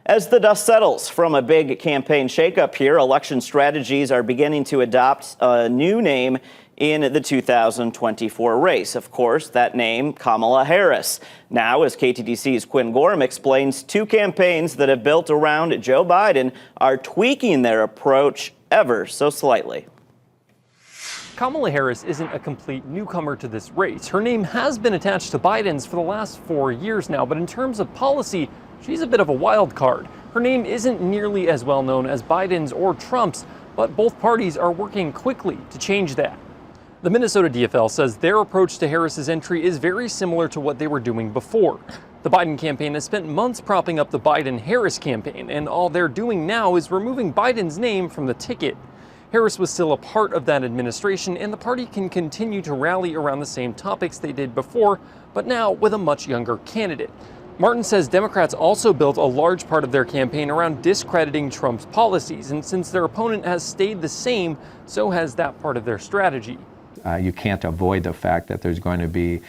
As the dust settles from a big campaign shakeup here, election strategies are beginning to adopt a new name in the 2024 race. Of course, that name, Kamala Harris. Now, as KTDC's Quinn Gorham explains, two campaigns that have built around Joe Biden are tweaking their approach ever so slightly. Kamala Harris isn't a complete newcomer to this race. Her name has been attached to Biden's for the last 4 years now, but in terms of policy, she's a bit of a wild card. Her name isn't nearly as well known as Biden's or Trump's, but both parties are working quickly to change that. The Minnesota DFL says their approach to Harris's entry is very similar to what they were doing before. The Biden campaign has spent months propping up the Biden-Harris campaign, and all they're doing now is removing Biden's name from the ticket. Harris was still a part of that administration, and the party can continue to rally around the same topics they did before, but now with a much younger candidate. Martin says Democrats also built a large part of their campaign around discrediting Trump's policies, and since their opponent has stayed the same, so has that part of their strategy. You can't avoid the fact that there's going to be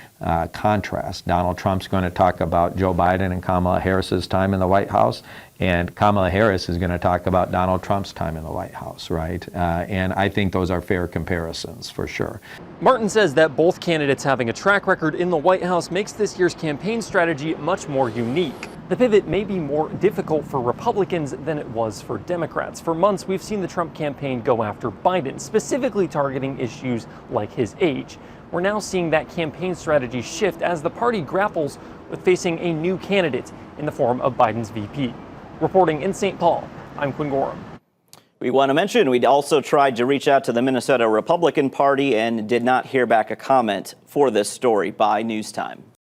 contrast. Donald Trump's going to talk about Joe Biden and Kamala Harris's time in the White House, and Kamala Harris is going to talk about Donald Trump's time in the White House, right? And I think those are fair comparisons for sure. Martin says that both candidates having a track record in the White House makes this year's campaign strategy much more unique. The pivot may be more difficult for Republicans than it was for Democrats. For months, we've seen the Trump campaign go after Biden, specifically targeting issues like his age. We're now seeing that campaign strategy shift as the party grapples with facing a new candidate in the form of Biden's VP. Reporting in St. Paul, I'm Quinn Gorham. We want to mention we'd also tried to reach out to the Minnesota Republican Party and did not hear back a comment for this story by News Time.